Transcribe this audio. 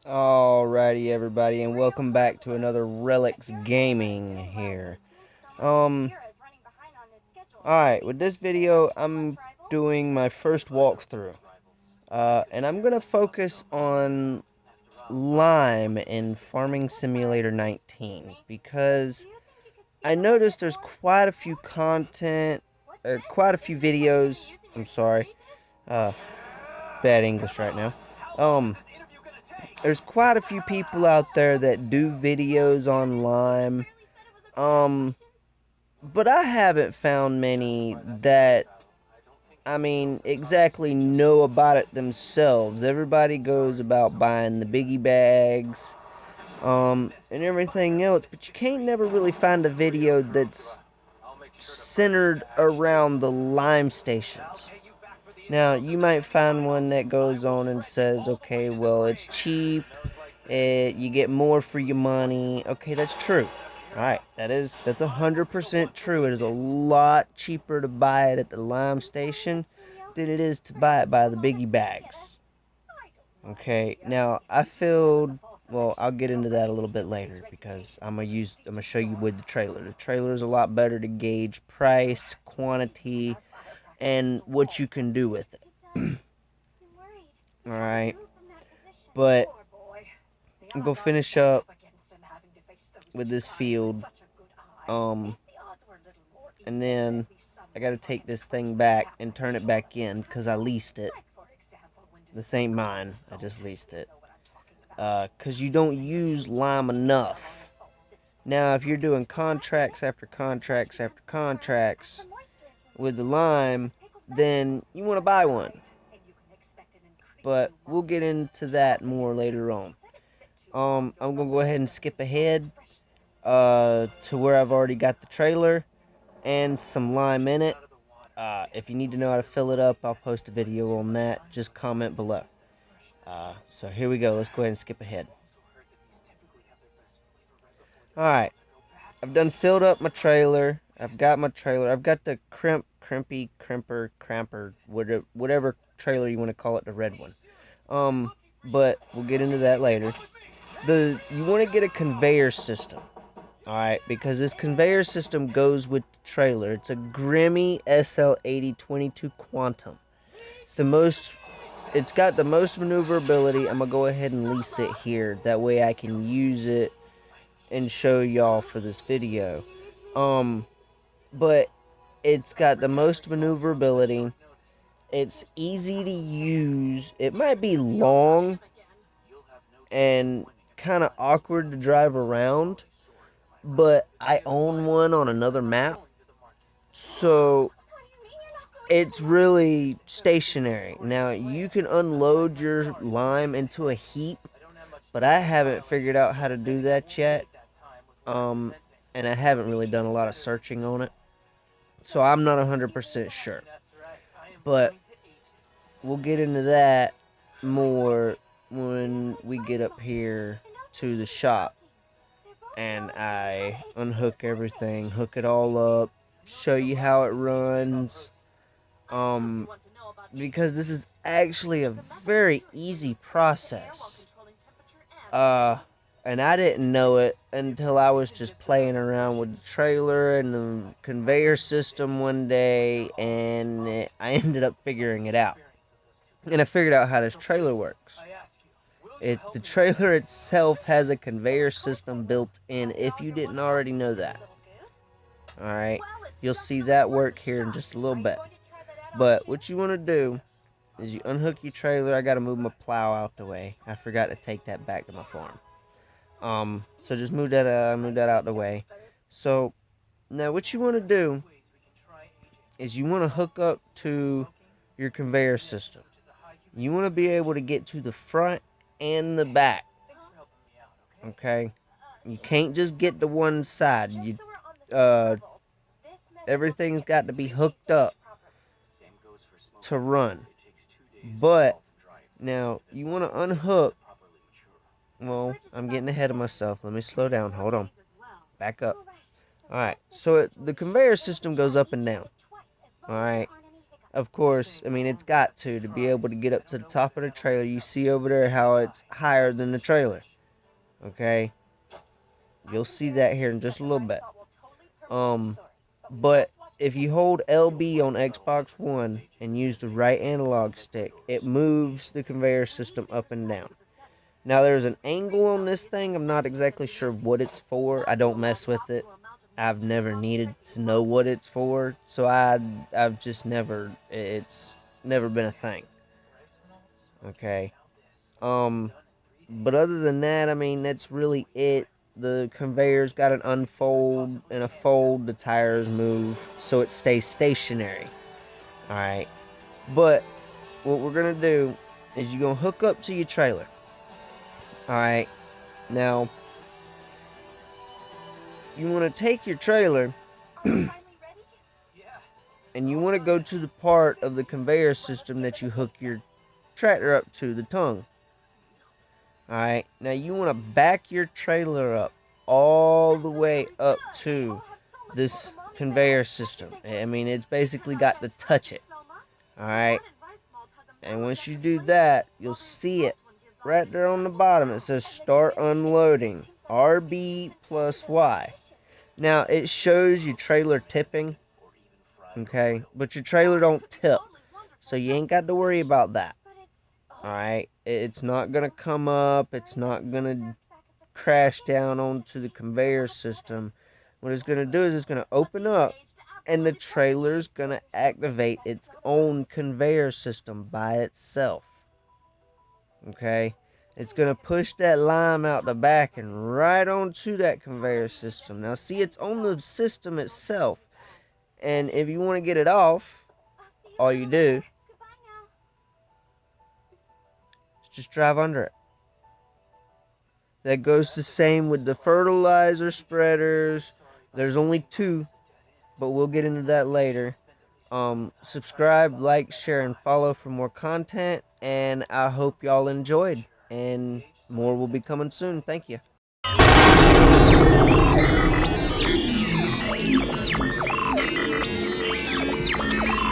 Alrighty, everybody, and welcome back to another Relics Gaming here. Alright, with this video, I'm doing my first walkthrough. And I'm gonna focus on Lime in Farming Simulator 19, because I noticed there's quite a few quite a few videos, I'm sorry, bad English right now, there's quite a few people out there that do videos on Lime, but I haven't found many that, exactly know about it themselves. Everybody goes about buying the biggie bags, and everything else, but you can't never really find a video that's centered around the Lime stations. Now, you might find one that goes on and says, okay, well, it's cheap, you get more for your money. Okay, that's true. Alright, that's 100% true. It is a lot cheaper to buy it at the Lime station than it is to buy it by the biggie bags. Okay, now, well, I'll get into that a little bit later, because I'm gonna show you with the trailer. The trailer is a lot better to gauge price, quantity, and what you can do with it. Alright, but I'm gonna finish up with this field, and then I gotta take this thing back and turn it back in, because I leased it. This ain't mine, I just leased it, because you don't use Lime enough. Now, if you're doing contracts after contracts after contracts with the Lime, then you want to buy one. But we'll get into that more later on. I'm going to go ahead and skip ahead to where I've already got the trailer and some Lime in it. If you need to know how to fill it up, I'll post a video on that. Just comment below. So here we go. Let's go ahead and skip ahead. Alright, I've done filled up my trailer. I've got my trailer. I've got the cramper, whatever trailer you want to call it, the red one. But we'll get into that later. You want to get a conveyor system. Alright, because this conveyor system goes with the trailer. It's a Grimmy SL8022 Quantum. It's got the most maneuverability. I'm going to go ahead and lease it here. That way I can use it and show y'all for this video. But it's got the most maneuverability. It's easy to use. It might be long and kind of awkward to drive around, but I own one on another map, so it's really stationary. Now, you can unload your Lime into a heap, but I haven't figured out how to do that yet. And I haven't really done a lot of searching on it, so I'm not 100% sure. But we'll get into that more when we get up here to the shop and I unhook everything, hook it all up, show you how it runs. Because this is actually a very easy process. And I didn't know it until I was just playing around with the trailer and the conveyor system one day, and I ended up figuring it out. And I figured out how this trailer works. The trailer itself has a conveyor system built in, if you didn't already know that. Alright, you'll see that work here in just a little bit. But what you want to do is you unhook your trailer. I got to move my plow out the way. I forgot to take that back to my farm. So just move that out the way. So now what you want to do is you want to hook up to your conveyor system. You want to be able to get to the front and the back. Okay? You can't just get to one side. Everything's got to be hooked up to run. But now you want to unhook. Well, I'm getting ahead of myself. Let me slow down. Hold on. Back up. Alright, so the conveyor system goes up and down. Alright, Of course, I mean, it's got to be able to get up to the top of the trailer. You see over there how it's higher than the trailer. Okay? You'll see that here in just a little bit. But if you hold LB on Xbox One and use the right analog stick, it moves the conveyor system up and down. Now, there's an angle on this thing. I'm not exactly sure what it's for. I don't mess with it. I've never needed to know what it's for, so I've just never, it's never been a thing. Okay. But other than that, I mean, that's really it. The conveyor's got an unfold and a fold. The tires move, so it stays stationary. All right. But what we're gonna do is you're gonna hook up to your trailer. All right. Now, you want to take your trailer and you want to go to the part of the conveyor system that you hook your tractor up to, the tongue. Alright, now you want to back your trailer up all the way up to this conveyor system. I mean, it's basically got to touch it. Alright, and once you do that, you'll see it right there on the bottom. It says start unloading, RB plus Y. Now, it shows your trailer tipping, okay? But your trailer don't tip, so you ain't got to worry about that. Alright? It's not going to come up. It's not going to crash down onto the conveyor system. What it's going to do is it's going to open up, and the trailer's going to activate its own conveyor system by itself. Okay? It's going to push that lime out the back and right onto that conveyor system. Now, see, it's on the system itself. And if you want to get it off, all you do is just drive under it. That goes the same with the fertilizer spreaders. There's only 2, but we'll get into that later. Subscribe, like, share, and follow for more content. And I hope y'all enjoyed. And more will be coming soon. Thank you.